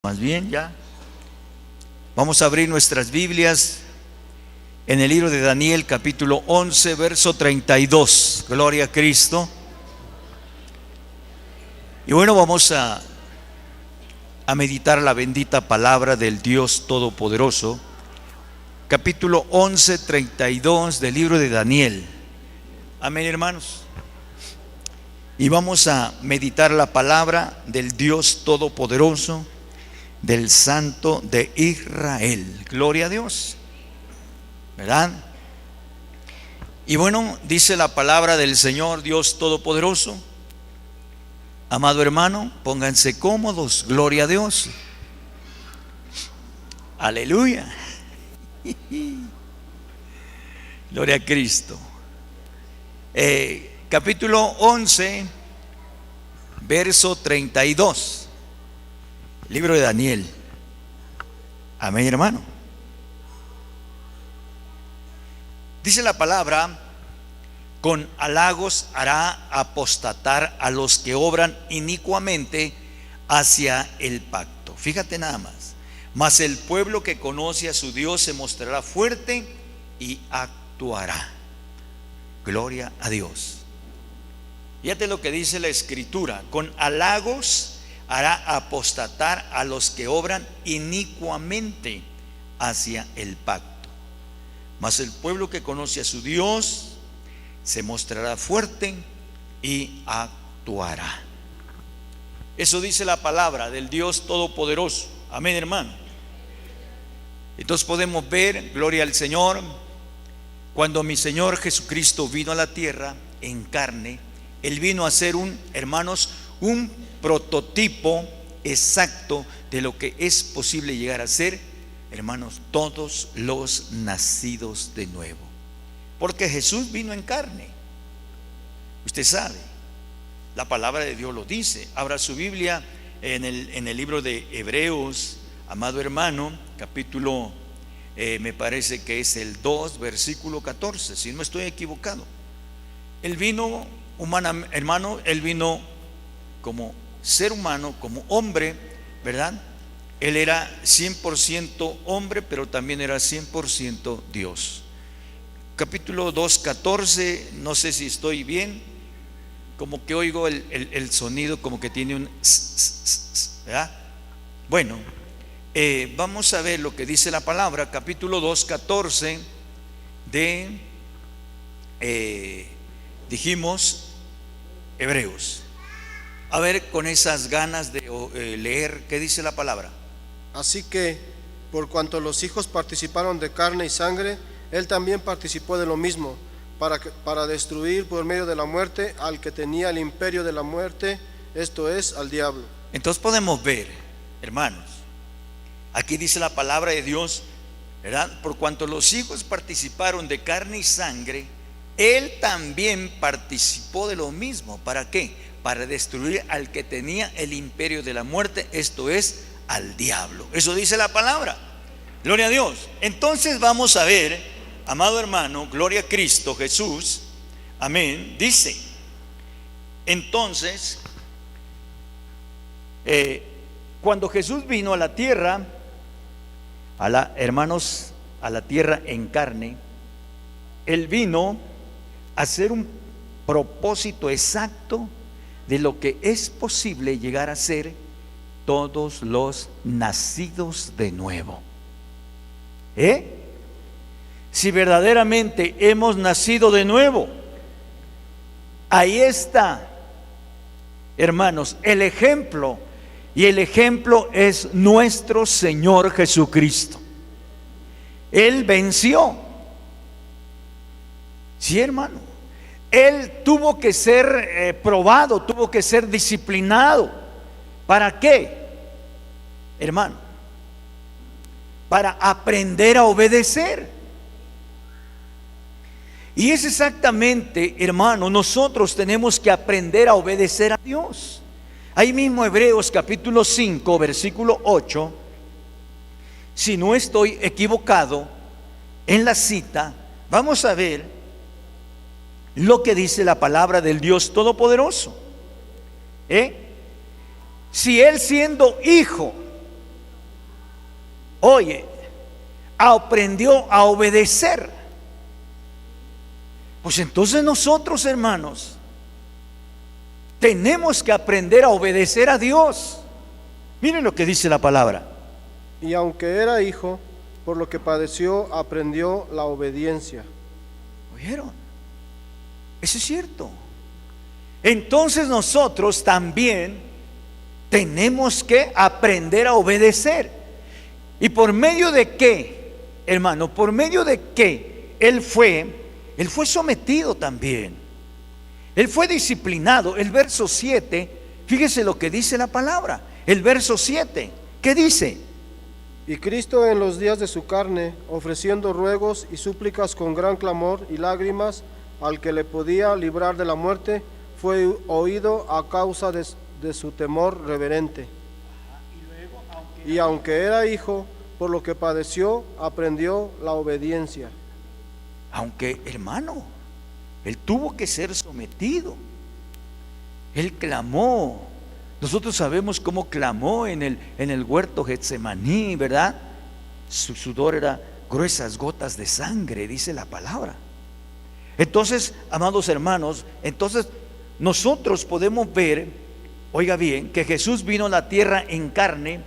Más bien ya. Vamos a abrir nuestras Biblias en el libro de Daniel, capítulo 11, verso 32. Gloria a Cristo. Y bueno, vamos a meditar la bendita palabra del Dios Todopoderoso. Capítulo 11, 32 del libro de Daniel. Amén, hermanos. Y vamos a meditar la palabra del Dios Todopoderoso, del Santo de Israel. Gloria a Dios, ¿verdad? Y bueno, dice la palabra del Señor Dios Todopoderoso. Amado hermano, pónganse cómodos. Gloria a Dios. Aleluya. Gloria a Cristo. Capítulo 11, verso 32. Libro de Daniel. Amén, hermano. Dice la palabra: con halagos hará apostatar a los que obran inicuamente hacia el pacto. Fíjate nada más. Mas el pueblo que conoce a su Dios se mostrará fuerte y actuará. Gloria a Dios. Fíjate lo que dice la Escritura: con halagos hará apostatar a los que obran inicuamente hacia el pacto. Mas el pueblo que conoce a su Dios se mostrará fuerte y actuará. Eso dice la palabra del Dios Todopoderoso. Amén, hermano. Entonces podemos ver, gloria al Señor, cuando mi Señor Jesucristo vino a la tierra en carne, Él vino a ser hermanos, un prototipo exacto de lo que es posible llegar a ser, hermanos, todos los nacidos de nuevo. Porque Jesús vino en carne. Usted sabe, la palabra de Dios lo dice. Abra su Biblia en el libro de Hebreos, amado hermano, capítulo, me parece que es el 2, versículo 14, si no estoy equivocado. Él vino hermano, Él vino como ser humano, como hombre, ¿verdad? Él era 100% hombre, pero también era 100% Dios. Capítulo 2, 14, no sé si estoy bien, como que oigo el sonido, como que tiene un ¿verdad? Bueno, vamos a ver lo que dice la palabra, capítulo 2, 14 de, dijimos, Hebreos. A ver, con esas ganas de leer, ¿qué dice la palabra? Así que, por cuanto los hijos participaron de carne y sangre, Él también participó de lo mismo, para destruir por medio de la muerte al que tenía el imperio de la muerte, esto es, al diablo. Entonces podemos ver, hermanos, aquí dice la palabra de Dios, ¿verdad? Por cuanto los hijos participaron de carne y sangre, Él también participó de lo mismo. ¿Para qué? Para destruir al que tenía el imperio de la muerte, esto es, al diablo. Eso dice la palabra. Gloria a Dios. Entonces vamos a ver, amado hermano, gloria a Cristo Jesús. Amén. Dice, entonces, cuando Jesús vino a la tierra, hermanos, a la tierra en carne, Él vino a hacer un propósito exacto de lo que es posible llegar a ser todos los nacidos de nuevo. Si verdaderamente hemos nacido de nuevo, ahí está, hermanos, el ejemplo. Y el ejemplo es nuestro Señor Jesucristo. Él venció. Sí, hermano. Él tuvo que ser probado, tuvo que ser disciplinado. ¿Para qué, hermano? Para aprender a obedecer. Y es exactamente, hermano, nosotros tenemos que aprender a obedecer a Dios. Ahí mismo Hebreos capítulo 5, versículo 8, si no estoy equivocado en la cita, vamos a ver lo que dice la palabra del Dios Todopoderoso. Si Él siendo hijo, oye, aprendió a obedecer. Pues entonces nosotros, hermanos, tenemos que aprender a obedecer a Dios. Miren lo que dice la palabra. Y aunque era hijo, por lo que padeció, aprendió la obediencia. ¿Oyeron? Eso es cierto. Entonces nosotros también tenemos que aprender a obedecer. ¿Y por medio de qué, hermano? Por medio de qué Él fue sometido también. Él fue disciplinado. El verso 7, fíjese lo que dice la palabra. El verso 7, ¿qué dice? Y Cristo en los días de su carne, ofreciendo ruegos y súplicas con gran clamor y lágrimas al que le podía librar de la muerte, fue oído a causa de su temor reverente. Y aunque era hijo, por lo que padeció, aprendió la obediencia. Aunque, hermano, Él tuvo que ser sometido. Él clamó. Nosotros sabemos cómo clamó en el huerto Getsemaní, ¿verdad? Su sudor era gruesas gotas de sangre, dice la palabra. Entonces, amados hermanos, entonces nosotros podemos ver, oiga bien, que Jesús vino a la tierra en carne.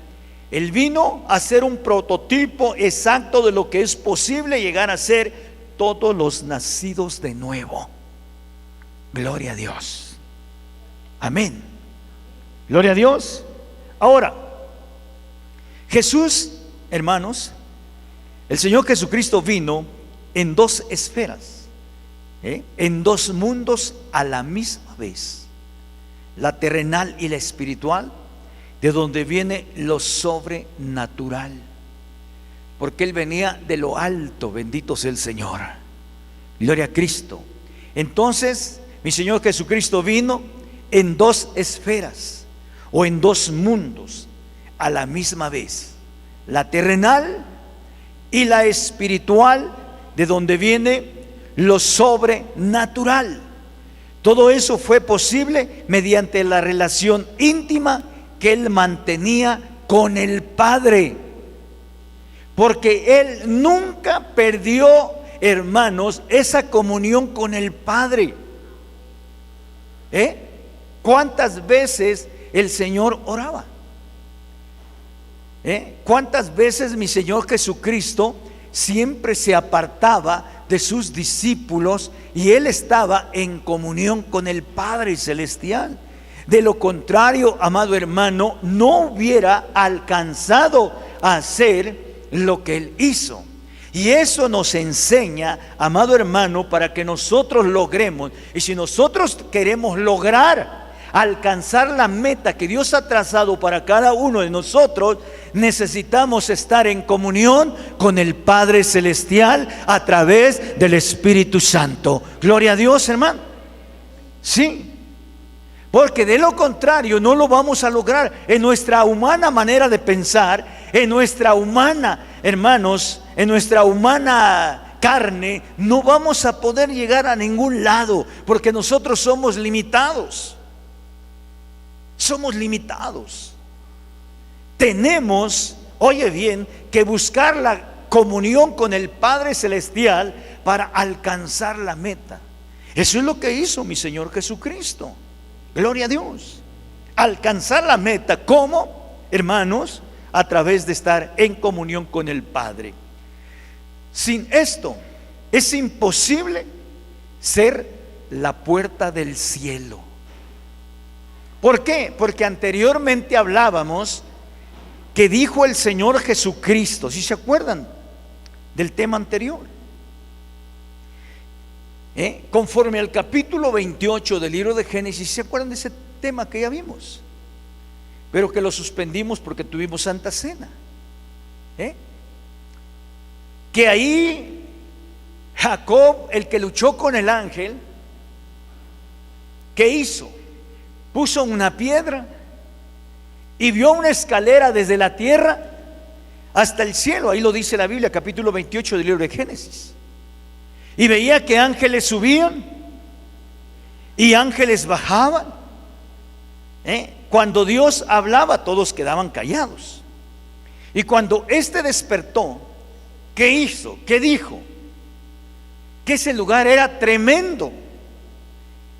Él vino a ser un prototipo exacto de lo que es posible llegar a ser todos los nacidos de nuevo. Gloria a Dios. Amén. Gloria a Dios. Ahora, Jesús, hermanos, el Señor Jesucristo vino en dos esferas, en dos mundos a la misma vez, la terrenal y la espiritual, de donde viene lo sobrenatural, porque Él venía de lo alto, bendito sea el Señor, gloria a Cristo. Entonces, mi Señor Jesucristo vino en dos esferas, o en dos mundos a la misma vez, la terrenal y la espiritual, de donde viene lo sobrenatural. Todo eso fue posible mediante la relación íntima que Él mantenía con el Padre, porque Él nunca perdió, hermanos, esa comunión con el Padre. ¿Cuántas veces el Señor oraba? ¿Cuántas veces mi Señor Jesucristo siempre se apartaba de sus discípulos y Él estaba en comunión con el Padre Celestial? De lo contrario, amado hermano, no hubiera alcanzado a hacer lo que Él hizo. Y eso nos enseña, amado hermano, para que nosotros logremos, y si nosotros queremos lograr alcanzar la meta que Dios ha trazado para cada uno de nosotros, necesitamos estar en comunión con el Padre Celestial a través del Espíritu Santo. Gloria a Dios, hermano. Sí, porque de lo contrario no lo vamos a lograr. En nuestra humana manera de pensar, en nuestra humana, hermanos, en nuestra humana carne, no vamos a poder llegar a ningún lado, porque nosotros somos limitados. Somos limitados. Tenemos, oye bien, que buscar la comunión con el Padre Celestial para alcanzar la meta. Eso es lo que hizo mi Señor Jesucristo. Gloria a Dios. Alcanzar la meta, ¿cómo? Hermanos, a través de estar en comunión con el Padre. Sin esto es imposible ser la puerta del cielo. ¿Por qué? Porque anteriormente hablábamos que dijo el Señor Jesucristo, ¿sí se acuerdan del tema anterior? Conforme al capítulo 28 del libro de Génesis, ¿se acuerdan de ese tema que ya vimos? Pero que lo suspendimos porque tuvimos Santa Cena. Que ahí Jacob, el que luchó con el ángel, ¿qué hizo? Puso una piedra y vio una escalera desde la tierra hasta el cielo. Ahí lo dice la Biblia, capítulo 28 del libro de Génesis. Y veía que ángeles subían y ángeles bajaban. Cuando Dios hablaba, todos quedaban callados. Y cuando éste despertó, ¿qué hizo? ¿Qué dijo? Que ese lugar era tremendo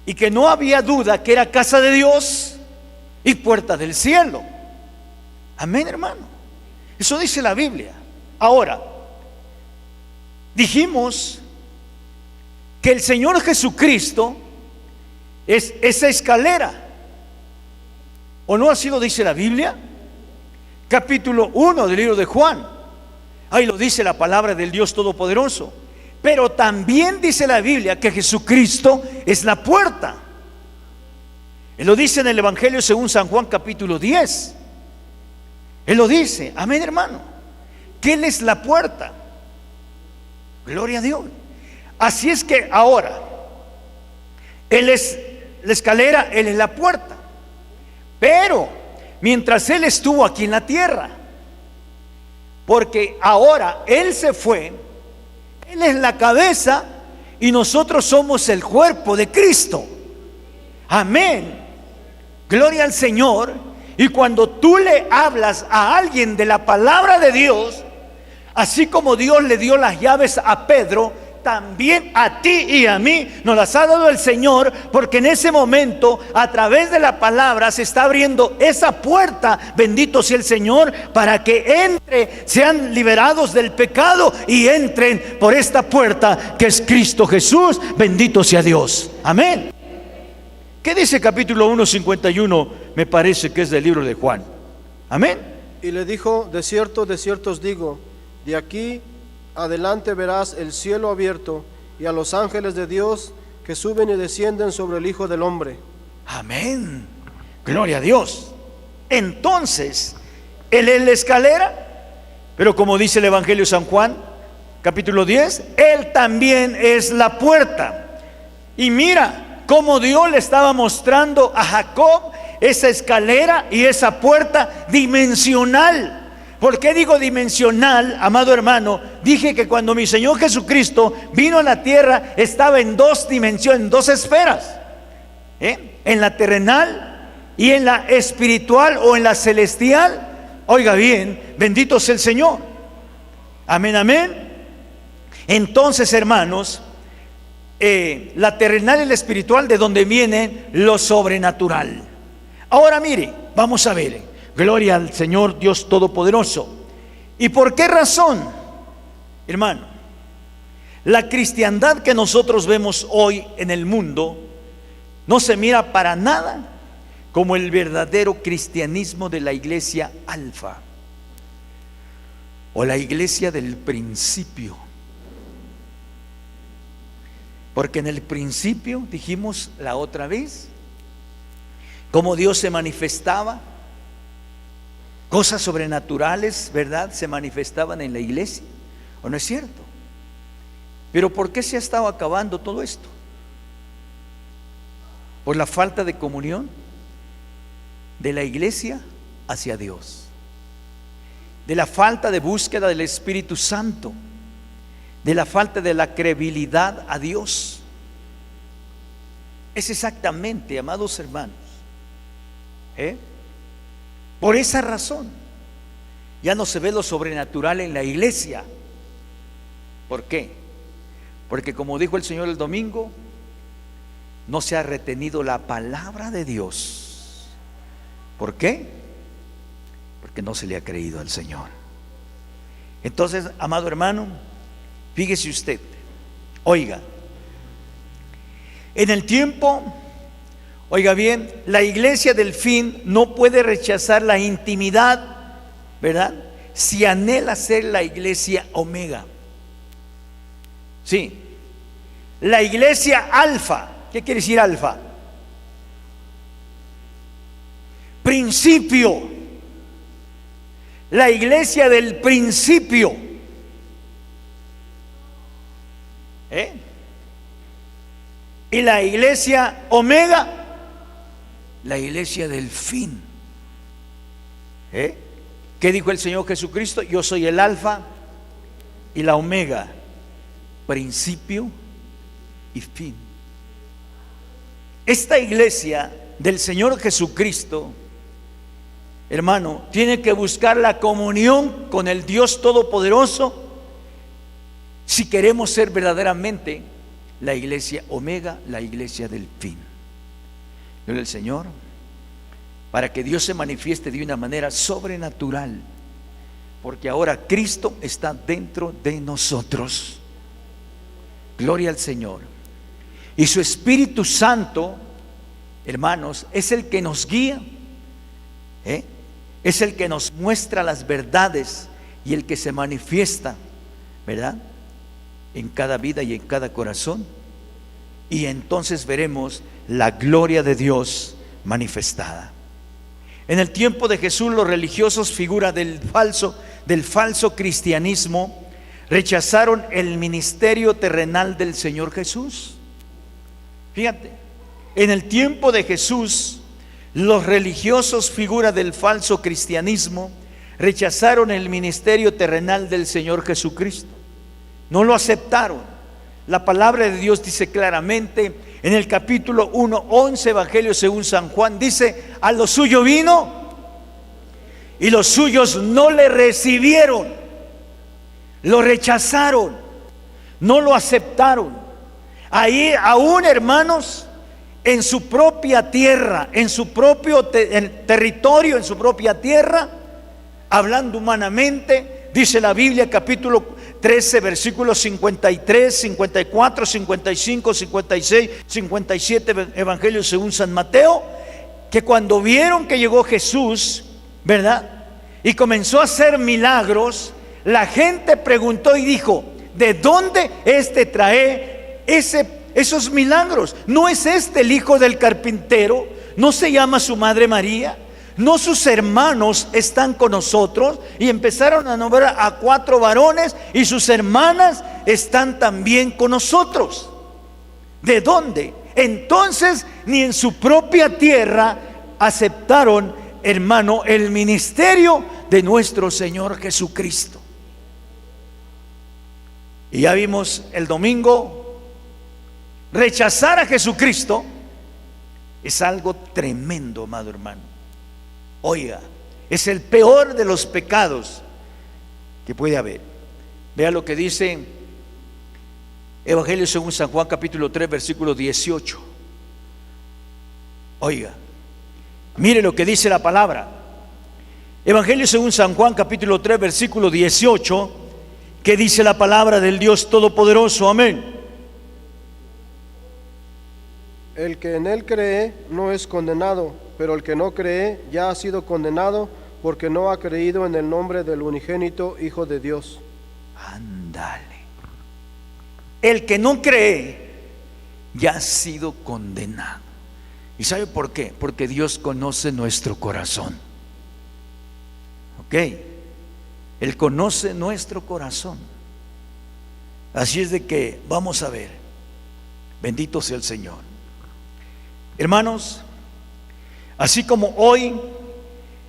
y que no había duda que era casa de Dios y puerta del cielo. Amén, hermano. Eso dice la Biblia. Ahora, dijimos que el Señor Jesucristo es esa escalera, ¿o no así lo dice la Biblia? Capítulo 1 del libro de Juan, ahí lo dice la palabra del Dios Todopoderoso. Pero también dice la Biblia que Jesucristo es la puerta. Él lo dice en el Evangelio según San Juan capítulo 10. Él lo dice, amén, hermano, que Él es la puerta. Gloria a Dios. Así es que ahora Él es la escalera, Él es la puerta. Pero mientras Él estuvo aquí en la tierra, porque ahora Él se fue, Él es la cabeza y nosotros somos el cuerpo de Cristo. Amén. Gloria al Señor. Y cuando tú le hablas a alguien de la palabra de Dios, así como Dios le dio las llaves a Pedro, también a ti y a mí nos las ha dado el Señor, porque en ese momento, a través de la palabra, se está abriendo esa puerta, bendito sea el Señor, para que sean liberados del pecado y entren por esta puerta que es Cristo Jesús. Bendito sea Dios. Amén. ¿Qué dice capítulo 1, 51? Me parece que es del libro de Juan. Amén. Y le dijo: de cierto os digo, de aquí adelante verás el cielo abierto y a los ángeles de Dios que suben y descienden sobre el Hijo del Hombre. Amén. Gloria a Dios. Entonces, Él es la escalera, pero como dice el Evangelio de San Juan, capítulo 10, Él también es la puerta. Y mira cómo Dios le estaba mostrando a Jacob esa escalera y esa puerta dimensional. ¿Por qué digo dimensional, amado hermano? Dije que cuando mi Señor Jesucristo vino a la tierra, estaba en dos dimensiones, en dos esferas, en la terrenal y en la espiritual o en la celestial. Oiga bien, bendito sea el Señor. Amén, amén. Entonces, hermanos, la terrenal y la espiritual, de donde viene lo sobrenatural. Ahora mire, vamos a ver. Gloria al Señor Dios Todopoderoso. ¿Y por qué razón, hermano? La cristiandad que nosotros vemos hoy en el mundo no se mira para nada como el verdadero cristianismo de la iglesia alfa o la iglesia del principio. Porque en el principio, dijimos la otra vez, cómo Dios se manifestaba. Cosas sobrenaturales, ¿verdad?, se manifestaban en la iglesia, ¿o no es cierto? Pero ¿por qué se ha estado acabando todo esto? Por la falta de comunión de la iglesia hacia Dios, de la falta de búsqueda del Espíritu Santo, de la falta de la credibilidad a Dios. Es exactamente, amados hermanos, por esa razón ya no se ve lo sobrenatural en la iglesia. ¿Por qué? Porque, como dijo el Señor el domingo, no se ha retenido la palabra de Dios. ¿Por qué? Porque no se le ha creído al Señor. Entonces, amado hermano, fíjese usted, oiga, en el tiempo, oiga bien, la iglesia del fin no puede rechazar la intimidad, ¿verdad?, si anhela ser la iglesia omega. Sí, la iglesia alfa. ¿Qué quiere decir alfa? Principio. La iglesia del principio. Y la iglesia omega, la iglesia del fin. ¿Qué dijo el Señor Jesucristo? Yo soy el alfa y la omega, principio y fin. Esta iglesia del Señor Jesucristo hermano, tiene que buscar la comunión con el Dios Todopoderoso si queremos ser verdaderamente la iglesia omega, la iglesia del fin. Gloria al Señor, para que Dios se manifieste de una manera sobrenatural, porque ahora Cristo está dentro de nosotros. Gloria al Señor. Y su Espíritu Santo, hermanos, es el que nos guía, es el que nos muestra las verdades y el que se manifiesta, ¿verdad?, en cada vida y en cada corazón. Y entonces veremos la gloria de Dios manifestada. En el tiempo de Jesús, los religiosos, figura del falso cristianismo, rechazaron el ministerio terrenal del Señor Jesús. Fíjate, en el tiempo de Jesús, los religiosos, figura del falso cristianismo, rechazaron el ministerio terrenal del Señor Jesucristo. No lo aceptaron. La palabra de Dios dice claramente en el capítulo 1:11, Evangelio según San Juan, dice: a lo suyo vino y los suyos no le recibieron, lo rechazaron, no lo aceptaron. Ahí aún, hermanos, en su propia tierra, en su propio territorio, en su propia tierra, hablando humanamente, dice la Biblia, capítulo 13, versículos 53, 54, 55, 56, 57, Evangelio según San Mateo, que cuando vieron que llegó Jesús, ¿verdad?, y comenzó a hacer milagros, la gente preguntó y dijo: ¿de dónde trae esos milagros? ¿No es el hijo del carpintero? ¿No se llama su madre María? ¿No sus hermanos están con nosotros? Y empezaron a nombrar a 4 varones, y sus hermanas están también con nosotros. ¿De dónde? Entonces ni en su propia tierra aceptaron, hermano, el ministerio de nuestro Señor Jesucristo. Y ya vimos el domingo, rechazar a Jesucristo es algo tremendo, amado hermano. Oiga, es el peor de los pecados que puede haber. Vea lo que dice Evangelio según San Juan, capítulo 3, versículo 18. Oiga, mire lo que dice la palabra. Evangelio según San Juan, capítulo 3, versículo 18, que dice la palabra del Dios Todopoderoso. Amén. El que en él cree no es condenado, pero el que no cree ya ha sido condenado, porque no ha creído en el nombre del unigénito Hijo de Dios. Ándale. El que no cree ya ha sido condenado. ¿Y sabe por qué? Porque Dios conoce nuestro corazón. ¿Ok? Él conoce nuestro corazón. Así es de que vamos a ver. Bendito sea el Señor. Hermanos, así como hoy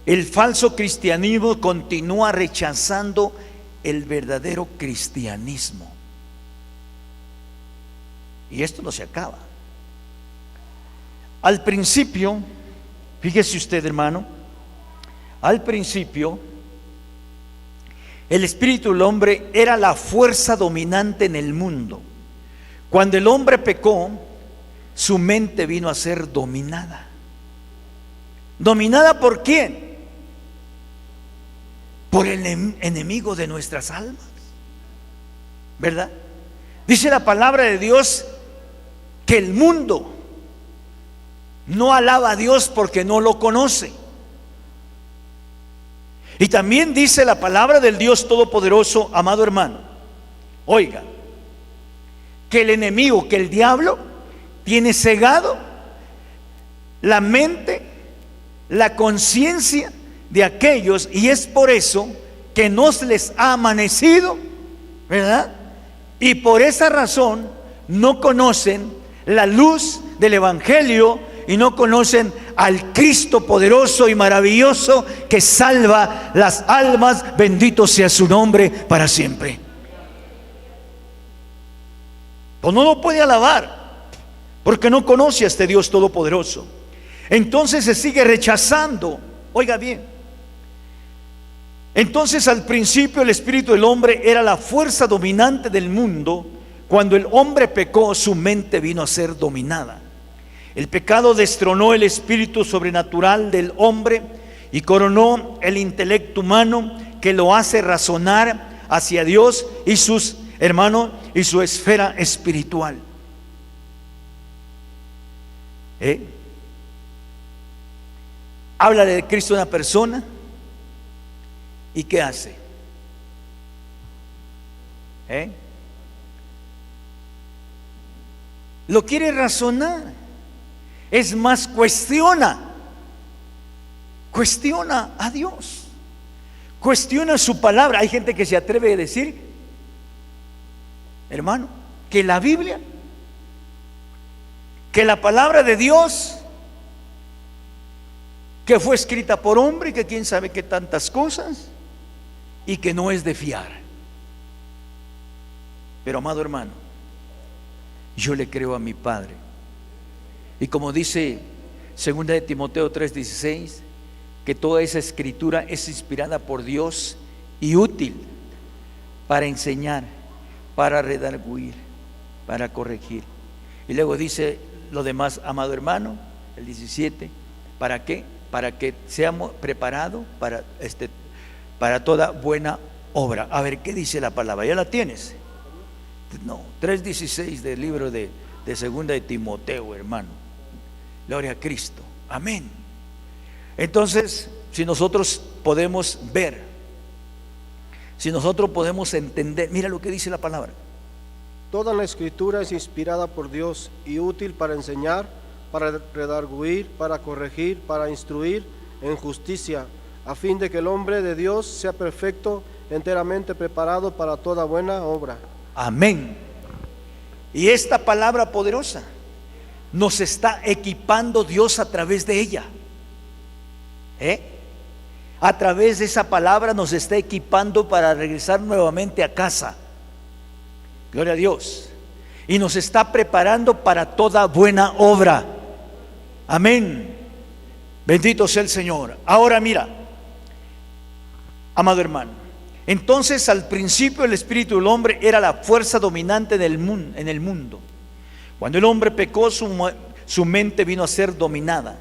el falso cristianismo continúa rechazando el verdadero cristianismo, y esto no se acaba. Al principio, fíjese usted, hermano, al principio el espíritu del hombre era la fuerza dominante en el mundo. Cuando el hombre pecó, su mente vino a ser dominada. ¿Dominada por quién? Por el enemigo de nuestras almas, ¿verdad? Dice la palabra de Dios que el mundo no alaba a Dios porque no lo conoce. Y también dice la palabra del Dios Todopoderoso, amado hermano, oiga, que el enemigo, que el diablo tiene cegado la mente, la conciencia de aquellos, y es por eso que no les ha amanecido, ¿verdad? Y por esa razón no conocen la luz del Evangelio y no conocen al Cristo poderoso y maravilloso que salva las almas. Bendito sea su nombre para siempre. Pues no lo puede alabar porque no conoce a este Dios todopoderoso. Entonces se sigue rechazando, oiga bien, Entonces, al principio el espíritu del hombre era la fuerza dominante del mundo. Cuando el hombre pecó, su mente vino a ser dominada. El pecado destronó el espíritu sobrenatural del hombre y coronó el intelecto humano, que lo hace razonar hacia Dios y sus hermanos y su esfera espiritual. Habla de Cristo a una persona, ¿y qué hace? Lo quiere razonar. Es más, cuestiona a Dios, cuestiona su palabra. Hay gente que se atreve a decir, hermano, que la Biblia, que la palabra de Dios, que fue escrita por hombre y que quién sabe qué tantas cosas, y que no es de fiar. Pero amado hermano, yo le creo a mi Padre. Y como dice 2 de Timoteo 3:16, que toda esa escritura es inspirada por Dios y útil para enseñar, para redarguir, para corregir. Y luego dice lo demás, amado hermano, el 17, ¿para qué? Para que seamos preparados para toda buena obra. A ver, ¿qué dice la palabra? ¿Ya la tienes? No, 3:16 del libro de 2 de Timoteo, hermano. Gloria a Cristo, amén. Entonces, si nosotros podemos ver, si nosotros podemos entender, mira lo que dice la palabra. Toda la escritura es inspirada por Dios y útil para enseñar, para redarguir, para corregir, para instruir en justicia, a fin de que el hombre de Dios sea perfecto, enteramente preparado para toda buena obra. Amén. Y esta palabra poderosa nos está equipando Dios a través de ella. A través de esa palabra nos está equipando para regresar nuevamente a casa. Gloria a Dios. Y nos está preparando para toda buena obra. Amén. Bendito sea el Señor. Ahora mira, amado hermano, entonces al principio el espíritu del hombre era la fuerza dominante en el mundo. Cuando el hombre pecó, su mente vino a ser dominada.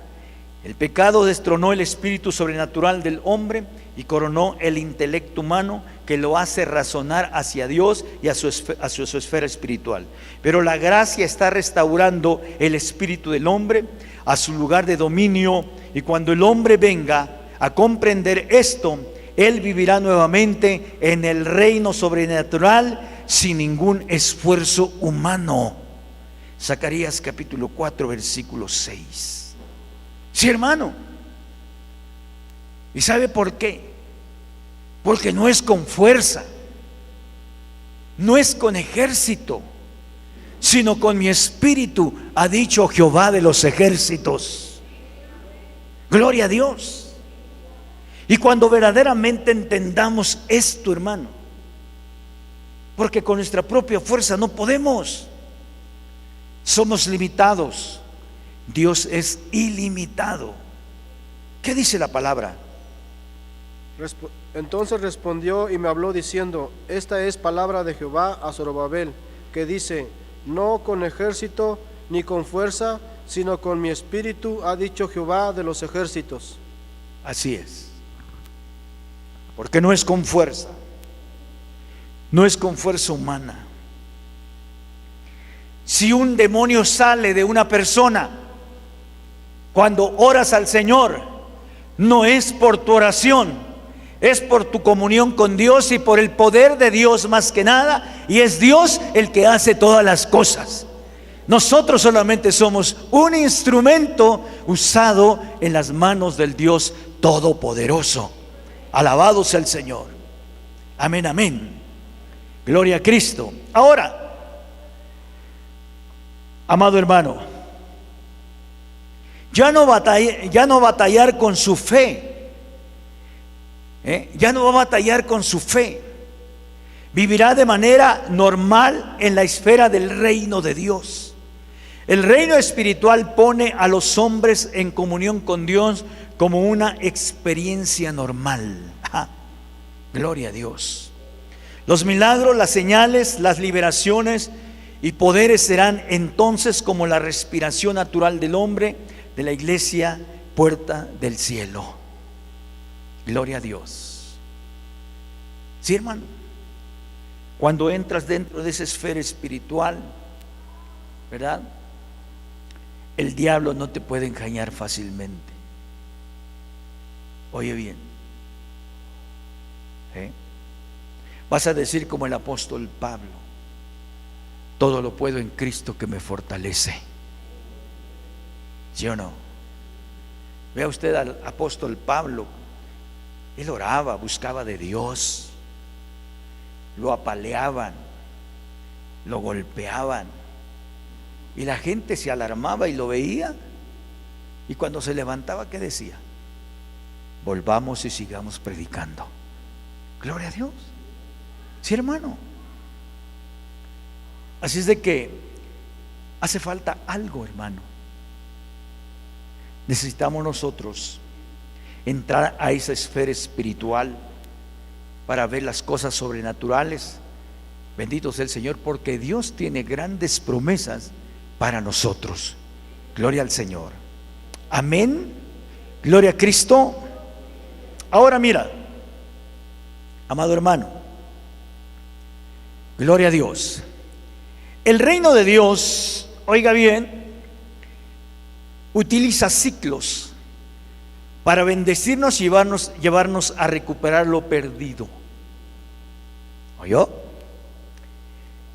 El pecado destronó el espíritu sobrenatural del hombre y coronó el intelecto humano, que lo hace razonar hacia Dios y a su esfera espiritual. Pero la gracia está restaurando el espíritu del hombre a su lugar de dominio, y cuando el hombre venga a comprender esto, él vivirá nuevamente en el reino sobrenatural sin ningún esfuerzo humano. Zacarías capítulo 4 versículo 6. Sí, hermano. ¿Y sabe por qué? Porque no es con fuerza, no es con ejército, sino con mi espíritu, ha dicho Jehová de los ejércitos. Gloria a Dios. Y cuando verdaderamente entendamos esto, hermano, porque con nuestra propia fuerza no podemos, somos limitados. Dios es ilimitado. ¿Qué dice la palabra? Entonces respondió y me habló diciendo: esta es palabra de Jehová a Zorobabel, que dice: no con ejército ni con fuerza, sino con mi espíritu, ha dicho Jehová de los ejércitos. Así es. Porque no es con fuerza, no es con fuerza humana. Si un demonio sale de una persona, cuando oras al Señor, no es por tu oración, es por tu comunión con Dios y por el poder de Dios más que nada, y es Dios el que hace todas las cosas. Nosotros solamente somos un instrumento usado en las manos del Dios Todopoderoso. Alabado sea el Señor. Amén, amén. Gloria a Cristo. Ahora, amado hermano, ya no batallar con su fe. Ya no va a batallar con su fe. Vivirá de manera normal en la esfera del reino de Dios. El reino espiritual pone a los hombres en comunión con Dios como una experiencia normal. Gloria a Dios. Los milagros, las señales, las liberaciones y poderes serán entonces como la respiración natural del hombre de la iglesia, puerta del cielo. Gloria a Dios. Sí, hermano. Cuando entras dentro de esa esfera espiritual, ¿verdad? El diablo no te puede engañar fácilmente. Oye bien. Vas a decir como el apóstol Pablo: todo lo puedo en Cristo que me fortalece. ¿Sí o no? Vea usted al apóstol Pablo. Él oraba, buscaba de Dios. Lo apaleaban, lo golpeaban, y la gente se alarmaba y lo veía, y cuando se levantaba, ¿qué decía? Volvamos y sigamos predicando. Gloria a Dios. Sí, hermano. Así es de que hace falta algo, hermano. Necesitamos nosotros entrar a esa esfera espiritual para ver las cosas sobrenaturales. Bendito sea el Señor, porque Dios tiene grandes promesas para nosotros. Gloria al Señor. Amén. Gloria a Cristo. Ahora mira, amado hermano, gloria a Dios. El reino de Dios, oiga bien, utiliza ciclos para bendecirnos y llevarnos a recuperar lo perdido. ¿Oyó?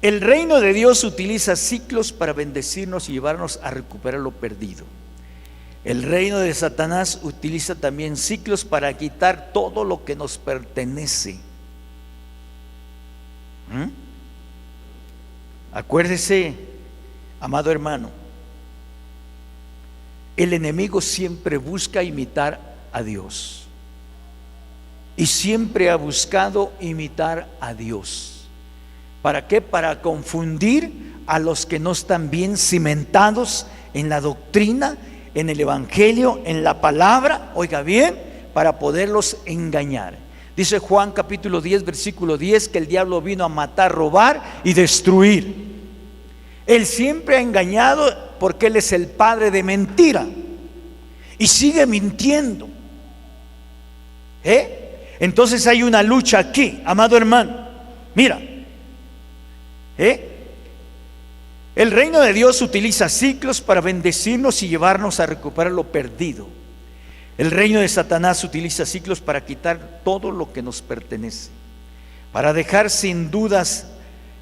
El reino de Dios utiliza ciclos para bendecirnos y llevarnos a recuperar lo perdido. El reino de Satanás utiliza también ciclos para quitar todo lo que nos pertenece. Acuérdese, amado hermano, el enemigo siempre busca imitar a Dios. Y siempre ha buscado imitar a Dios. ¿Para qué? Para confundir a los que no están bien cimentados en la doctrina, en el evangelio, en la palabra, oiga bien, para poderlos engañar. Dice Juan capítulo 10, versículo 10, que el diablo vino a matar, robar y destruir. Él siempre ha engañado porque él es el padre de mentira y sigue mintiendo. Entonces hay una lucha aquí, amado hermano. Mira, el reino de Dios utiliza ciclos para bendecirnos y llevarnos a recuperar lo perdido. El reino de Satanás utiliza ciclos para quitar todo lo que nos pertenece, para dejar sin dudas,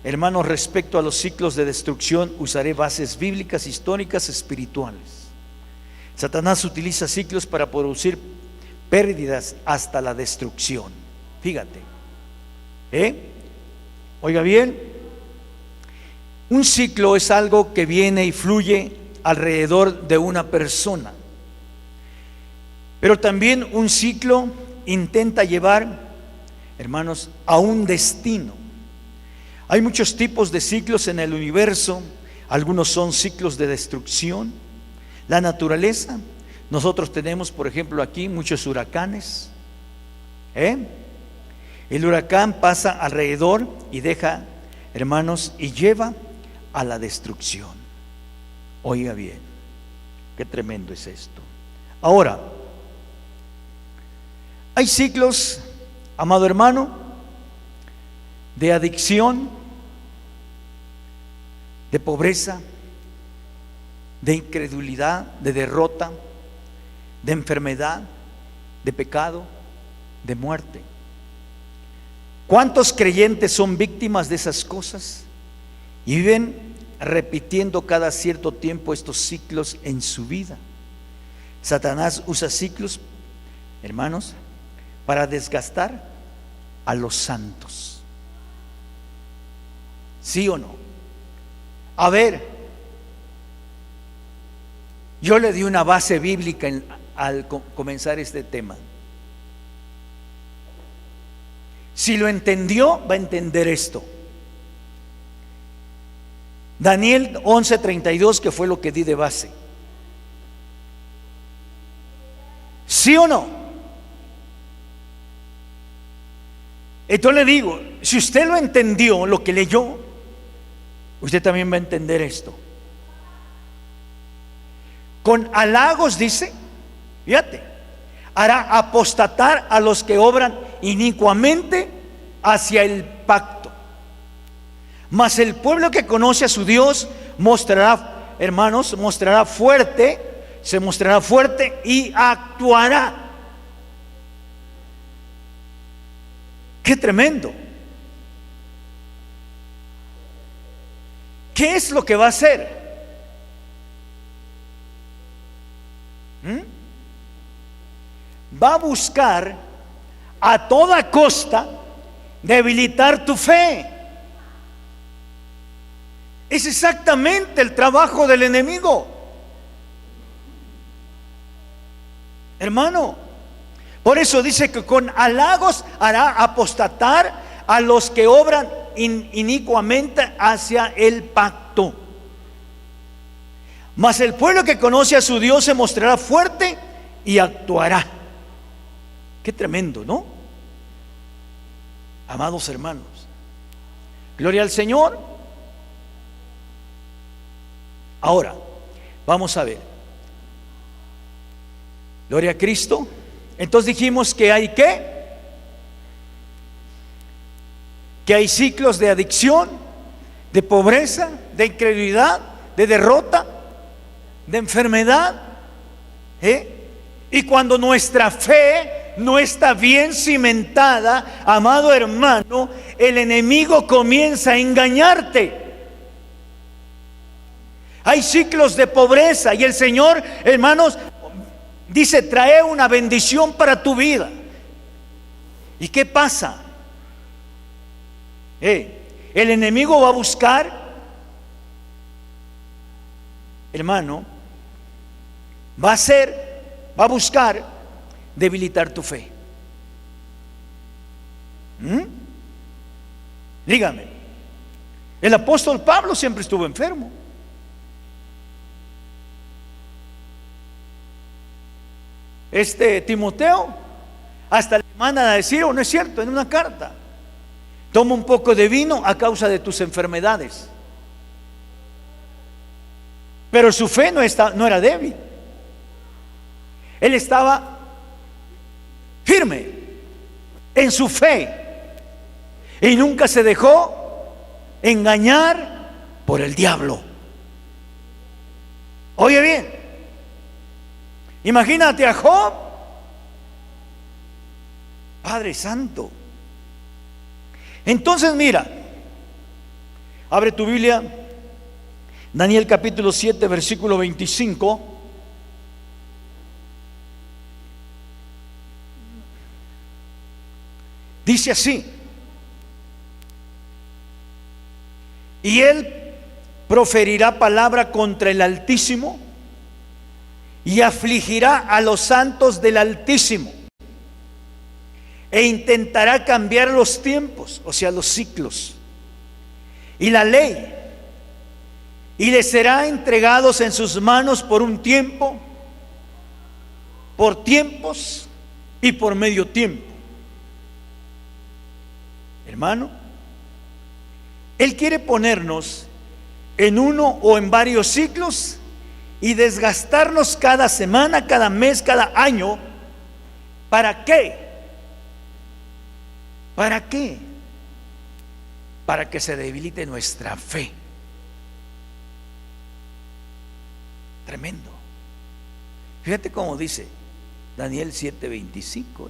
hermanos, respecto a los ciclos de destrucción. Usaré bases bíblicas, históricas, espirituales. Satanás utiliza ciclos para producir pérdidas hasta la destrucción. Fíjate, oiga bien, un ciclo es algo que viene y fluye alrededor de una persona, pero también un ciclo intenta llevar, hermanos, a un destino. Hay muchos tipos de ciclos en el universo. Algunos son ciclos de destrucción. La naturaleza, nosotros tenemos, por ejemplo, aquí muchos huracanes. El huracán pasa alrededor y deja, hermanos, y lleva a la destrucción. Oiga bien, qué tremendo es esto. Ahora, hay ciclos, amado hermano, de adicción, de pobreza, de incredulidad, de derrota, de enfermedad, de pecado, de muerte. ¿Cuántos creyentes son víctimas de esas cosas y viven repitiendo cada cierto tiempo estos ciclos en su vida? Satanás usa ciclos, hermanos, para desgastar a los santos. ¿Sí o no? A ver, yo le di una base bíblica al comenzar este tema. Si lo entendió, va a entender esto. Daniel 11:32, que fue lo que di de base. ¿Sí o no? Entonces le digo, si usted lo entendió, lo que leyó, usted también va a entender esto. Con halagos, dice, fíjate, hará apostatar a los que obran inicuamente hacia el pacto. Mas el pueblo que conoce a su Dios mostrará, hermanos, se mostrará fuerte y actuará. ¡Qué tremendo! ¿Qué es lo que va a hacer? Va a buscar a toda costa debilitar tu fe. Es exactamente el trabajo del enemigo, hermano. Por eso dice que con halagos hará apostatar a los que obran inicuamente hacia el pacto. Mas el pueblo que conoce a su Dios se mostrará fuerte y actuará. Qué tremendo, ¿no? Amados hermanos, gloria al Señor. Ahora, vamos a ver. Gloria a Cristo. Entonces dijimos que hay ¿qué? Que hay ciclos de adicción, de pobreza, de incredulidad, de derrota, de enfermedad. Y cuando nuestra fe no está bien cimentada, amado hermano, el enemigo comienza a engañarte. Hay ciclos de pobreza y el Señor, hermanos, dice, trae una bendición para tu vida. ¿Y qué pasa? El enemigo va a buscar, hermano, va a buscar debilitar tu fe. Dígame, el apóstol Pablo siempre estuvo enfermo. Timoteo hasta le mandan a decir, ¿o no es cierto?, en una carta: toma un poco de vino a causa de tus enfermedades. Pero su fe no era débil. Él estaba firme en su fe y nunca se dejó engañar por el diablo. Oye bien, imagínate a Job, Padre Santo. Entonces mira, abre tu Biblia, Daniel capítulo 7, versículo 25. Dice así: y él proferirá palabra contra el Altísimo y afligirá a los santos del Altísimo, e intentará cambiar los tiempos, o sea, los ciclos, y la ley, y les será entregados en sus manos por un tiempo, por tiempos y por medio tiempo. Hermano, Él quiere ponernos en uno o en varios ciclos y desgastarnos cada semana, cada mes, cada año. ¿Para qué? ¿Para qué? Para que se debilite nuestra fe. Tremendo. Fíjate cómo dice Daniel 7:25.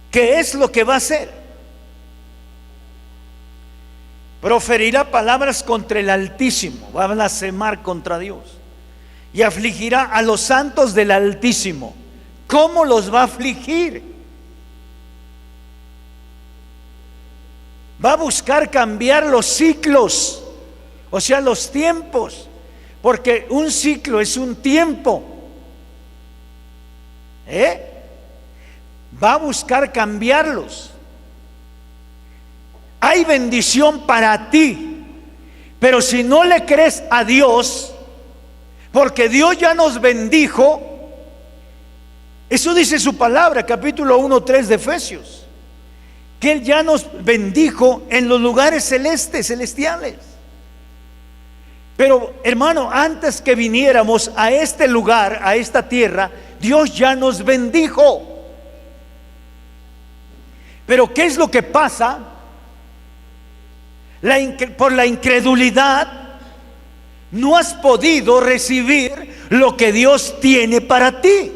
¿Qué es lo que va a hacer? Proferirá palabras contra el Altísimo, va a blasfemar contra Dios, y afligirá a los santos del Altísimo. ¿Cómo los va a afligir? Va a buscar cambiar los ciclos, o sea, los tiempos, porque un ciclo es un tiempo. Va a buscar cambiarlos. Hay bendición para ti, pero si no le crees a Dios, porque Dios ya nos bendijo, eso dice su palabra, capítulo 1:3 de Efesios. que Él ya nos bendijo en los lugares celestiales. Pero hermano, antes que viniéramos a este lugar, a esta tierra, Dios ya nos bendijo. Pero ¿qué es lo que pasa? Por la incredulidad no has podido recibir lo que Dios tiene para ti.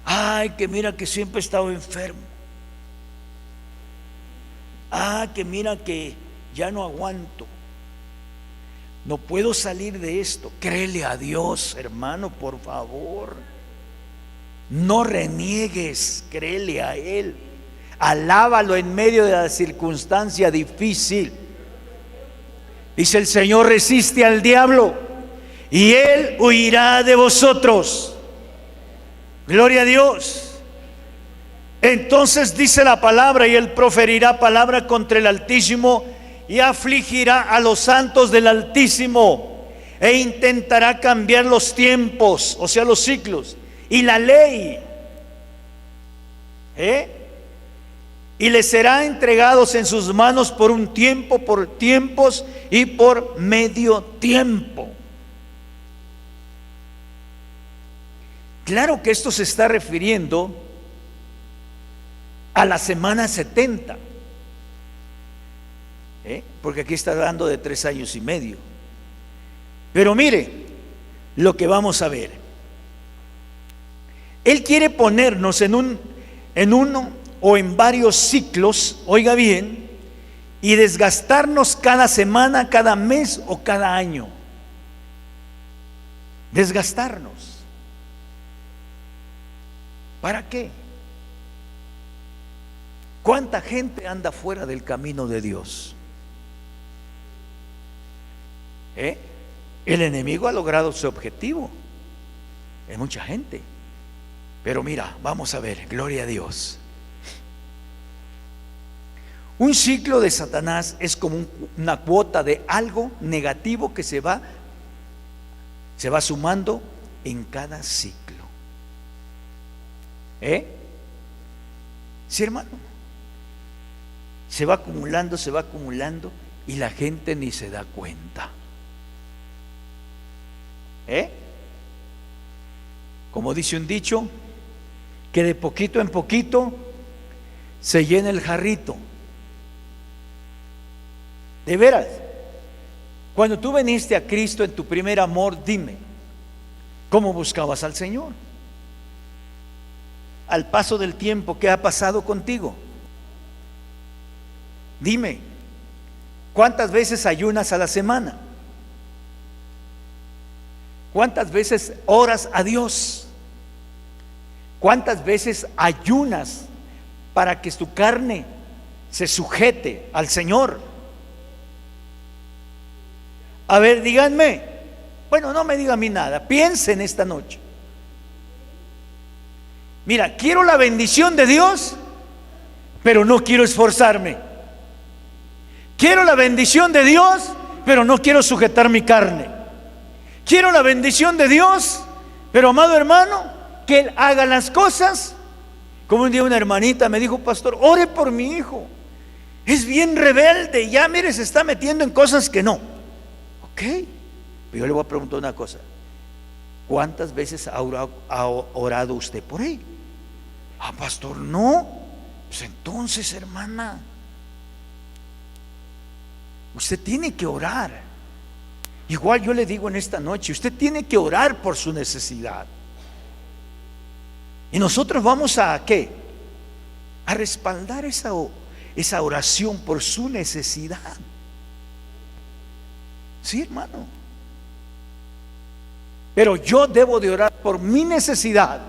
Ay, que mira que siempre he estado enfermo. Que mira que ya no aguanto. No puedo salir de esto. Créele a Dios, hermano, por favor. No reniegues, créele a Él. Alábalo en medio de la circunstancia difícil. Dice el Señor: resiste al diablo y él huirá de vosotros. Gloria a Dios. Entonces dice la palabra: y él proferirá palabra contra el Altísimo y afligirá a los santos del Altísimo, e intentará cambiar los tiempos, o sea, los ciclos y la ley. Y les será entregados en sus manos por un tiempo, por tiempos y por medio tiempo. Claro que esto se está refiriendo a la semana 70, porque aquí está hablando de 3 años y medio. Pero mire lo que vamos a ver. Él quiere ponernos en uno o en varios ciclos, oiga bien, y desgastarnos cada semana, cada mes o cada año. Desgastarnos. ¿Para qué? ¿Cuánta gente anda fuera del camino de Dios? El enemigo ha logrado su objetivo. Es mucha gente. Pero mira, vamos a ver, gloria a Dios. Un ciclo de Satanás es como una cuota de algo negativo que se va sumando en cada ciclo. Sí, hermano. Se va acumulando y la gente ni se da cuenta. Como dice un dicho, que de poquito en poquito se llena el jarrito. De veras, cuando tú viniste a Cristo en tu primer amor, dime, ¿cómo buscabas al Señor? Al paso del tiempo, ¿qué ha pasado contigo? Dime, ¿cuántas veces ayunas a la semana? ¿Cuántas veces oras a Dios? ¿Cuántas veces ayunas para que tu carne se sujete al Señor? A ver, díganme. Bueno, no me diga a mí nada. Piensen esta noche. Mira, quiero la bendición de Dios, pero no quiero esforzarme. Quiero la bendición de Dios, pero no quiero sujetar mi carne. Quiero la bendición de Dios, pero amado hermano, que Él haga las cosas. Como un día una hermanita me dijo: pastor, ore por mi hijo, es bien rebelde, ya mire, se está metiendo en cosas que no. Ok, pero yo le voy a preguntar una cosa: ¿cuántas veces ha orado usted por él? Pastor, no. Pues entonces, hermana, usted tiene que orar. Igual yo le digo en esta noche, usted tiene que orar por su necesidad. Y nosotros vamos a ¿qué? A respaldar esa oración por su necesidad. Sí, hermano. Pero yo debo de orar por mi necesidad,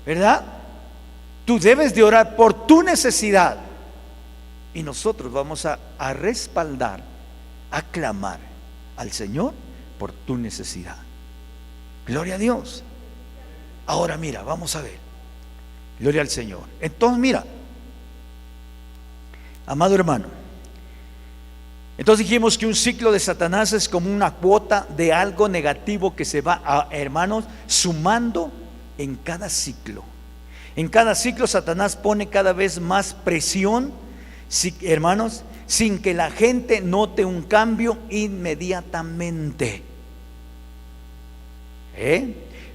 ¿verdad? Tú debes de orar por tu necesidad. Y nosotros vamos a respaldar, a clamar al Señor por tu necesidad. Gloria a Dios. Ahora mira, vamos a ver. Gloria al Señor. Entonces mira, amado hermano, Entonces dijimos que un ciclo de Satanás es como una cuota de algo negativo que se va, hermanos, sumando en cada ciclo. En cada ciclo Satanás pone cada vez más presión, hermanos, sin que la gente note un cambio inmediatamente.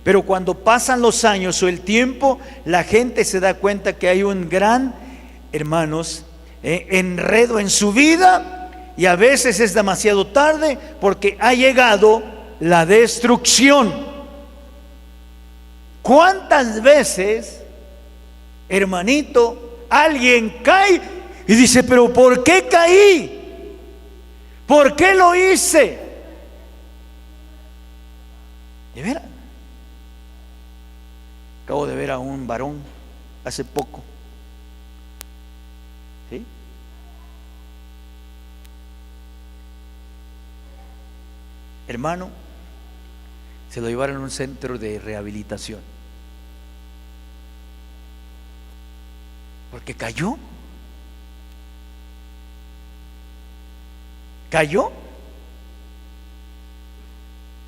Pero cuando pasan los años o el tiempo, la gente se da cuenta que hay un gran, hermanos, enredo en su vida. Y a veces es demasiado tarde porque ha llegado la destrucción. ¿Cuántas veces, hermanito, alguien cae y dice, pero ¿por qué caí? ¿Por qué lo hice? ¿De veras? Acabo de ver a un varón hace poco. ¿Sí? Hermano, se lo llevaron a un centro de rehabilitación porque cayó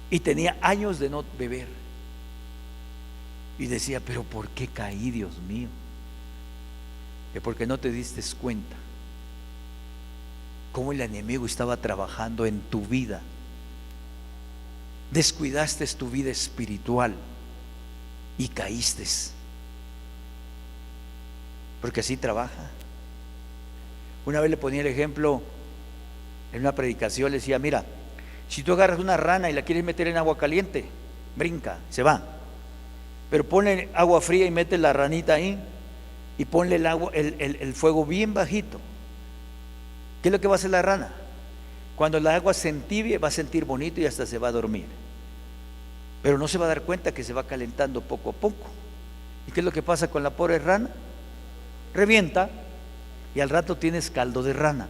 y tenía años de no beber y decía, pero ¿por qué caí, Dios mío? Es porque no te diste cuenta cómo el enemigo estaba trabajando en tu vida. Descuidaste tu vida espiritual y caíste, porque así trabaja. Una vez le ponía el ejemplo en una predicación, le decía, mira, si tú agarras una rana y la quieres meter en agua caliente, brinca, se va, pero ponle agua fría y mete la ranita ahí y ponle el agua, el fuego bien bajito. ¿Qué es lo que va a hacer la rana? Cuando el agua se entibie, va a sentir bonito y hasta se va a dormir, pero no se va a dar cuenta que se va calentando poco a poco. ¿Y qué es lo que pasa con la pobre rana? Revienta y al rato tienes caldo de rana.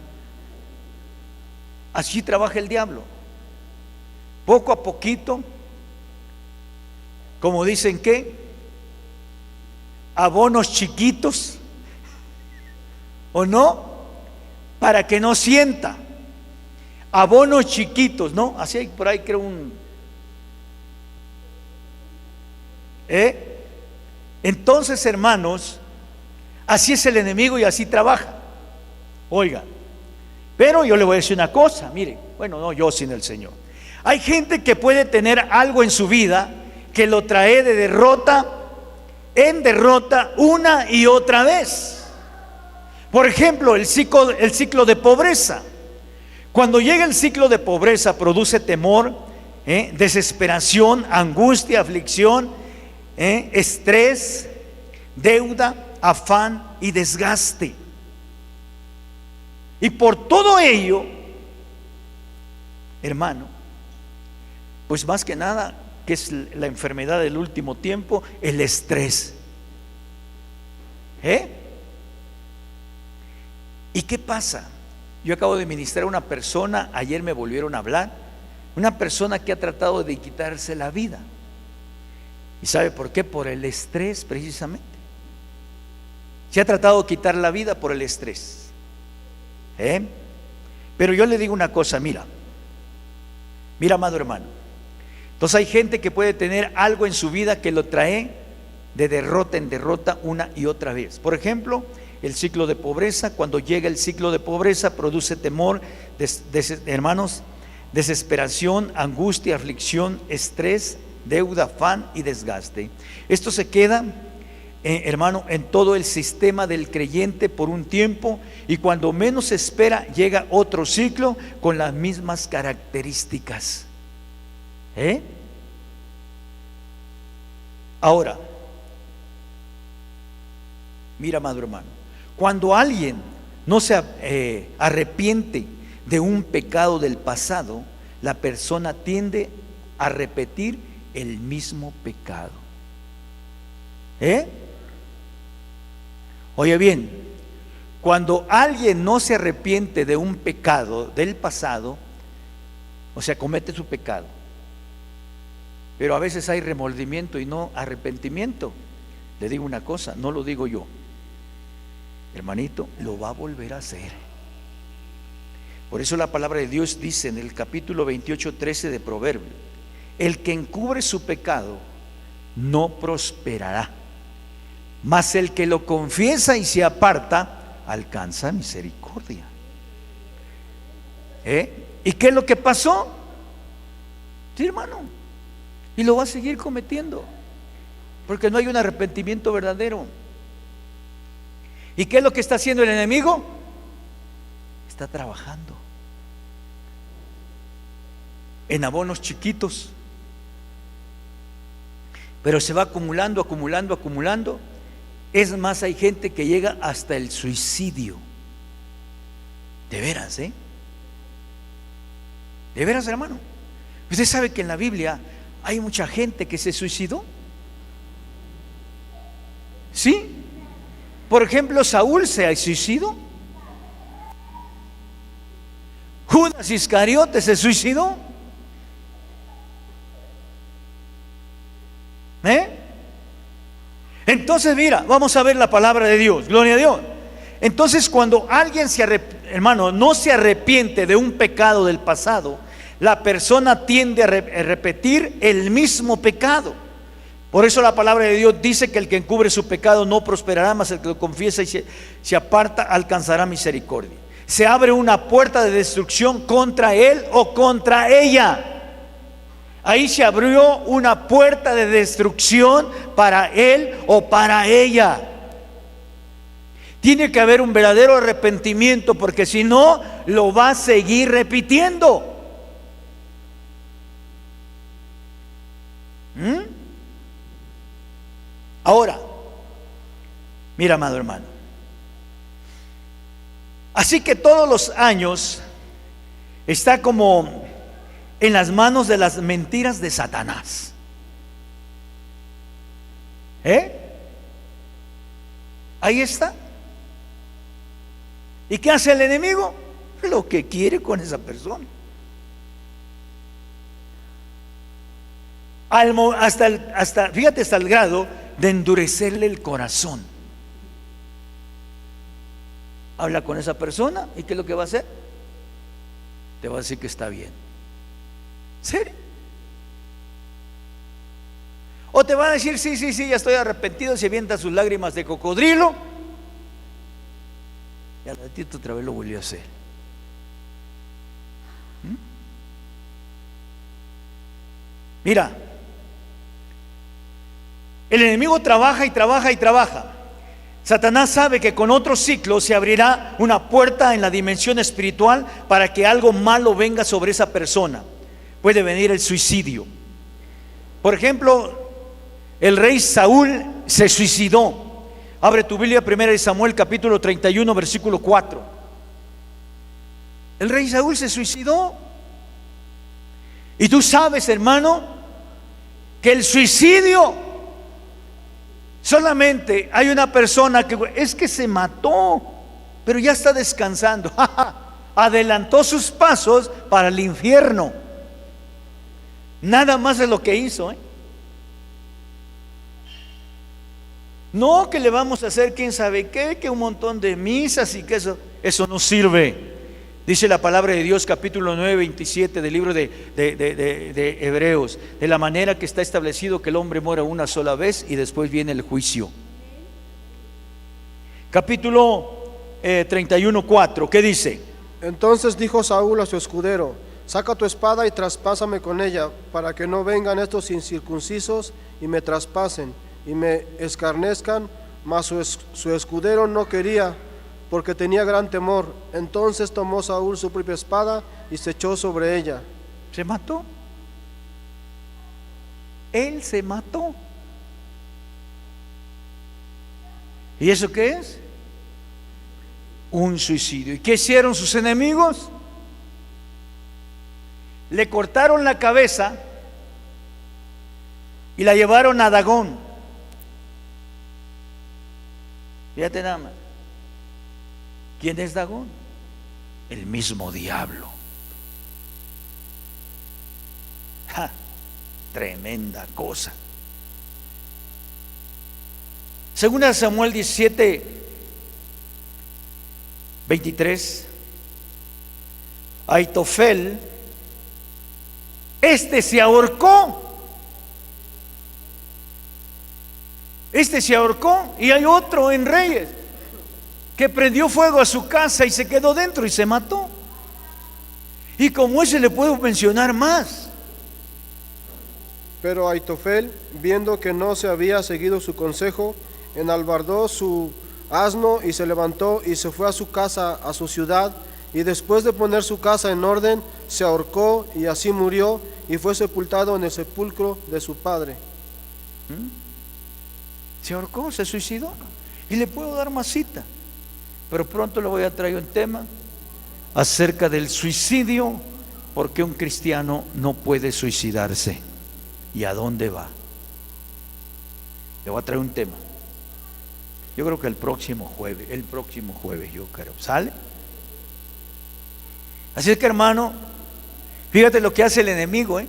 Así trabaja el diablo, poco a poquito, como dicen que abonos chiquitos, ¿o no? Para que no sienta. Abonos chiquitos, ¿no? Así hay por ahí, creo, Entonces, hermanos, así es el enemigo y así trabaja. Oiga, pero yo le voy a decir una cosa, mire, bueno, no yo, sino el Señor. Hay gente que puede tener algo en su vida que lo trae de derrota en derrota una y otra vez. Por ejemplo, el ciclo de pobreza. Cuando llega el ciclo de pobreza, produce temor, desesperación, angustia, aflicción, estrés, deuda, afán y desgaste. Y por todo ello, hermano, pues más que nada, que es la enfermedad del último tiempo, el estrés. ¿Y qué pasa? Yo acabo de ministrar a una persona, ayer me volvieron a hablar, una persona que ha tratado de quitarse la vida. ¿Y sabe por qué? Por el estrés, precisamente. Se ha tratado de quitar la vida por el estrés. Pero yo le digo una cosa, mira, amado hermano. Entonces hay gente que puede tener algo en su vida que lo trae de derrota en derrota una y otra vez. Por ejemplo, el ciclo de pobreza. Cuando llega el ciclo de pobreza, produce temor, hermanos, desesperación, angustia, aflicción, estrés, deuda, afán y desgaste. Esto se queda, hermano, en todo el sistema del creyente por un tiempo, y cuando menos se espera llega otro ciclo con las mismas características. Ahora, mira, amado hermano, cuando alguien no se arrepiente de un pecado del pasado, la persona tiende a repetir el mismo pecado. Oye bien, cuando alguien no se arrepiente de un pecado del pasado, o sea, comete su pecado, pero a veces hay remordimiento y no arrepentimiento, le digo una cosa, no lo digo yo, hermanito, lo va a volver a hacer. Por eso la palabra de Dios dice en el capítulo 28:13 de Proverbios: el que encubre su pecado no prosperará, mas el que lo confiesa y se aparta alcanza misericordia. ¿Y qué es lo que pasó? Sí, hermano, y lo va a seguir cometiendo, porque no hay un arrepentimiento verdadero. ¿Y qué es lo que está haciendo el enemigo? Está trabajando en abonos chiquitos, pero se va acumulando, acumulando, acumulando. Es más, hay gente que llega hasta el suicidio. De veras, de veras, hermano. Usted sabe que en la Biblia hay mucha gente que se suicidó. ¿Sí? Por ejemplo, Saúl se suicidó. Judas Iscariote se suicidó. Entonces, mira, vamos a ver la palabra de Dios. Gloria a Dios. Entonces, cuando alguien hermano, no se arrepiente de un pecado del pasado, la persona tiende a repetir el mismo pecado. Por eso la palabra de Dios dice que el que encubre su pecado no prosperará, mas el que lo confiesa y se aparta alcanzará misericordia. Se abre una puerta de destrucción contra él o contra ella. Ahí se abrió una puerta de destrucción para él o para ella. Tiene que haber un verdadero arrepentimiento, porque si no, lo va a seguir repitiendo. Ahora, mira, amado hermano, así que todos los años está como en las manos de las mentiras de Satanás. Ahí está. ¿Y qué hace el enemigo? Lo que quiere con esa persona. Fíjate, hasta el grado de endurecerle el corazón. Habla con esa persona y ¿qué es lo que va a hacer? Te va a decir que está bien. ¿Serio? O te va a decir sí, ya estoy arrepentido, se avienta sus lágrimas de cocodrilo y al ratito otra vez lo volvió a hacer. Mira, el enemigo trabaja y trabaja y trabaja. Satanás sabe que con otro ciclo se abrirá una puerta en la dimensión espiritual para que algo malo venga sobre esa persona. Puede venir el suicidio. Por ejemplo, el rey Saúl se suicidó. Abre tu Biblia, 1 Samuel capítulo 31 versículo 4. El rey Saúl se suicidó. Y tú sabes, hermano, que el suicidio, solamente hay una persona que es que se mató, pero ya está descansando. Adelantó sus pasos para el infierno. Nada más es lo que hizo. No que le vamos a hacer quién sabe qué, que un montón de misas y que eso no sirve. Dice la palabra de Dios, capítulo 9, 27 del libro de Hebreos: de la manera que está establecido que el hombre muera una sola vez y después viene el juicio. Capítulo 31, 4, ¿qué dice? Entonces dijo Saúl a su escudero: saca tu espada y traspásame con ella, para que no vengan estos incircuncisos y me traspasen y me escarnezcan. Mas su escudero no quería, porque tenía gran temor. Entonces tomó Saúl su propia espada y se echó sobre ella. ¿Se mató? Él se mató. ¿Y eso qué es? Un suicidio. ¿Y qué hicieron sus enemigos? Le cortaron la cabeza y la llevaron a Dagón. Fíjate nada más. ¿Quién es Dagón? El mismo diablo. Tremenda cosa. Segunda Samuel 17, 23. Aitofel, este se ahorcó. Este se ahorcó. Y hay otro en Reyes que prendió fuego a su casa y se quedó dentro y se mató. Y como ese le puedo mencionar más. Pero Aitofel, viendo que no se había seguido su consejo, enalbardó su asno y se levantó y se fue a su casa, a su ciudad, y después de poner su casa en orden, se ahorcó y así murió y fue sepultado en el sepulcro de su padre. Se ahorcó, se suicidó. Y le puedo dar más cita, pero pronto le voy a traer un tema acerca del suicidio, porque un cristiano no puede suicidarse. ¿Y a dónde va? Le voy a traer un tema. Yo creo que el próximo jueves yo creo, ¿sale? Así es que, hermano, fíjate lo que hace el enemigo,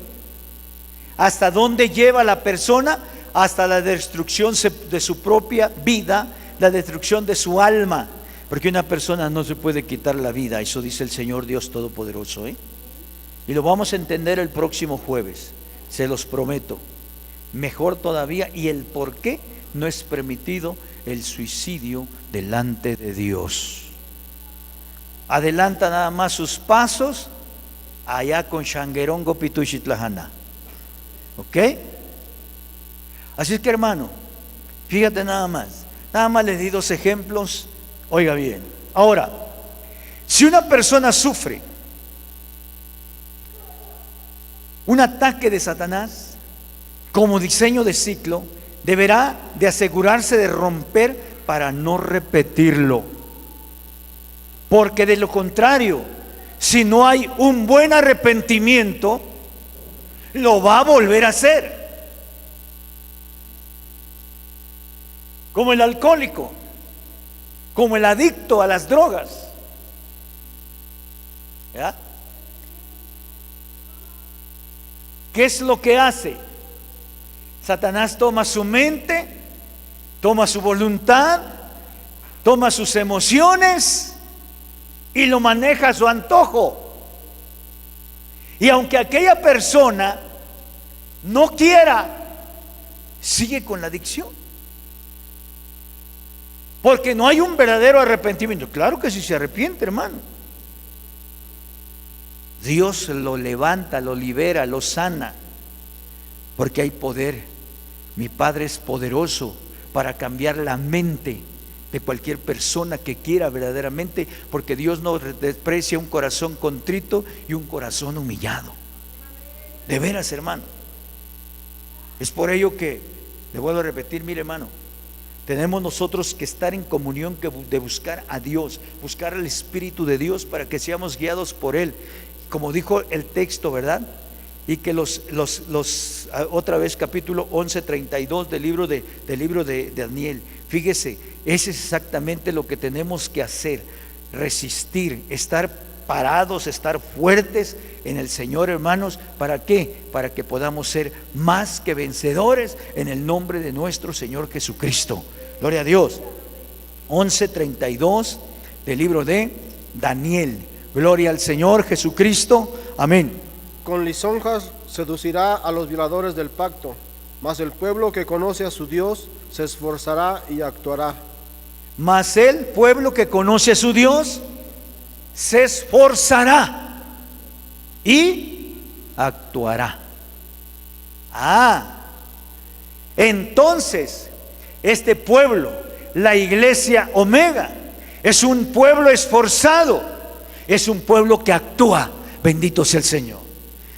hasta dónde lleva a la persona, hasta la destrucción de su propia vida, la destrucción de su alma, porque una persona no se puede quitar la vida, eso dice el Señor Dios Todopoderoso, y lo vamos a entender el próximo jueves, se los prometo, mejor todavía, y el por qué no es permitido el suicidio delante de Dios. Adelanta nada más sus pasos allá con Shanguerongo Pituxitlajana. ¿Ok? Así es que, hermano, fíjate nada más les di 2 ejemplos. Oiga bien, ahora, si una persona sufre un ataque de Satanás como diseño de ciclo, deberá de asegurarse de romper para no repetirlo, porque de lo contrario, si no hay un buen arrepentimiento, lo va a volver a hacer. Como el alcohólico, como el adicto a las drogas. ¿Ya? ¿Qué es lo que hace? Satanás toma su mente, toma su voluntad, toma sus emociones y lo maneja a su antojo. Y aunque aquella persona no quiera, sigue con la adicción, porque no hay un verdadero arrepentimiento. Claro que sí se arrepiente, hermano. Dios lo levanta, lo libera, lo sana, porque hay poder. Mi Padre es poderoso para cambiar la mente de cualquier persona que quiera verdaderamente, porque Dios no desprecia un corazón contrito y un corazón humillado. De veras, hermano. Es por ello que, le vuelvo a repetir, mire, hermano, tenemos nosotros que estar en comunión, de buscar a Dios, buscar al Espíritu de Dios para que seamos guiados por Él, como dijo el texto, ¿verdad? Y que otra vez capítulo 11:32 del libro de Daniel. Fíjese, ese es exactamente lo que tenemos que hacer: resistir, estar parados, estar fuertes en el Señor, hermanos. ¿Para qué? Para que podamos ser más que vencedores en el nombre de nuestro Señor Jesucristo. Gloria a Dios. 11:32 del libro de Daniel. Gloria al Señor Jesucristo. Amén. Con lisonjas seducirá a los violadores del pacto, mas el pueblo que conoce a su Dios se esforzará y actuará. Mas el pueblo que conoce a su Dios se esforzará y actuará. Entonces este pueblo, la iglesia Omega, es un pueblo esforzado, es un pueblo que actúa. Bendito sea el Señor.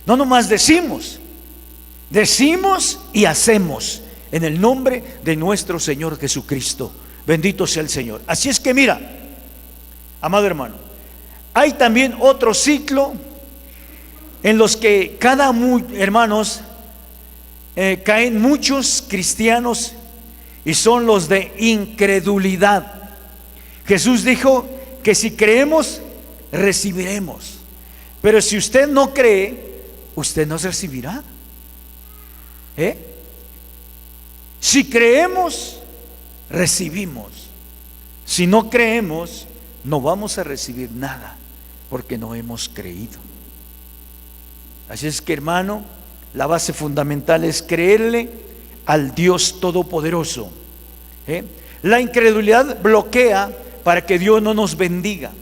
No nomás decimos y hacemos en el nombre de nuestro Señor Jesucristo. Bendito sea el Señor. Así es que mira, amado hermano, hay también otro ciclo en los que hermanos, caen muchos cristianos, y son los de incredulidad. Jesús dijo que si creemos, recibiremos. Pero si usted no cree, usted no recibirá. Si creemos, recibimos. Si no creemos, no vamos a recibir nada, porque no hemos creído. Así es que, hermano, la base fundamental es creerle al Dios Todopoderoso. La incredulidad bloquea para que Dios no nos bendiga.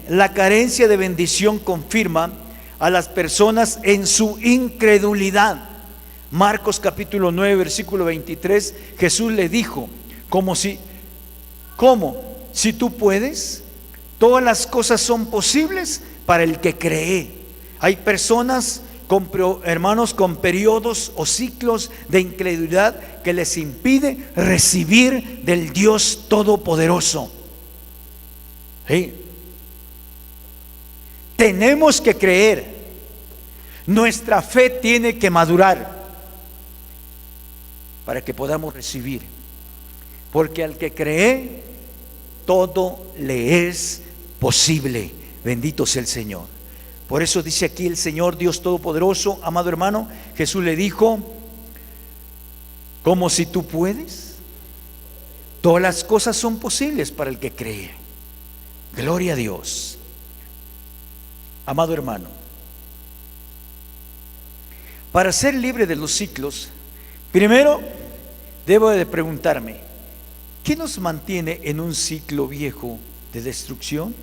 La carencia de bendición confirma a las personas en su incredulidad. Marcos capítulo 9 versículo 23, Jesús le dijo, ¿cómo? Si tú puedes, todas las cosas son posibles para el que cree. Hay personas, hermanos, con periodos o ciclos de incredulidad que les impide recibir del Dios Todopoderoso. Tenemos que creer. Nuestra fe tiene que madurar para que podamos recibir, porque al que cree todo le es posible. Bendito sea el Señor. Por eso dice aquí el Señor Dios Todopoderoso, amado hermano, Jesús le dijo, ¿cómo si tú puedes? Todas las cosas son posibles para el que cree. Gloria a Dios. Amado hermano, para ser libre de los ciclos, primero debo de preguntarme, ¿qué nos mantiene en un ciclo viejo de destrucción?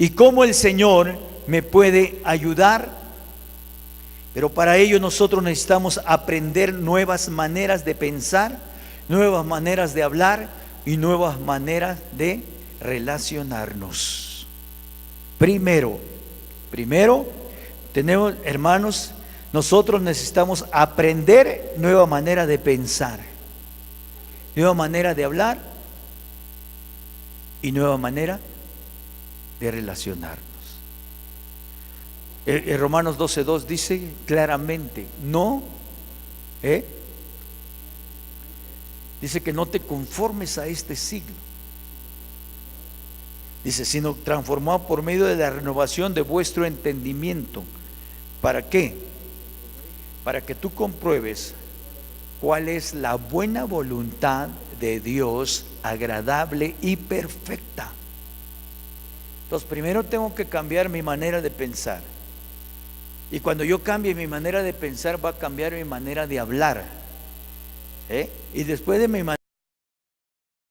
¿Y cómo el Señor me puede ayudar? Pero para ello nosotros necesitamos aprender nuevas maneras de pensar, nuevas maneras de hablar y nuevas maneras de relacionarnos. Primero tenemos, hermanos, nosotros necesitamos aprender nueva manera de pensar, nueva manera de hablar y nueva manera de relacionarnos. En Romanos 12:2 dice claramente, dice que no te conformes a este siglo. Dice, sino transformado por medio de la renovación de vuestro entendimiento. ¿Para qué? Para que tú compruebes cuál es la buena voluntad de Dios, agradable y perfecta. Entonces, primero tengo que cambiar mi manera de pensar. Y cuando yo cambie mi manera de pensar, va a cambiar mi manera de hablar. Y después de mi manera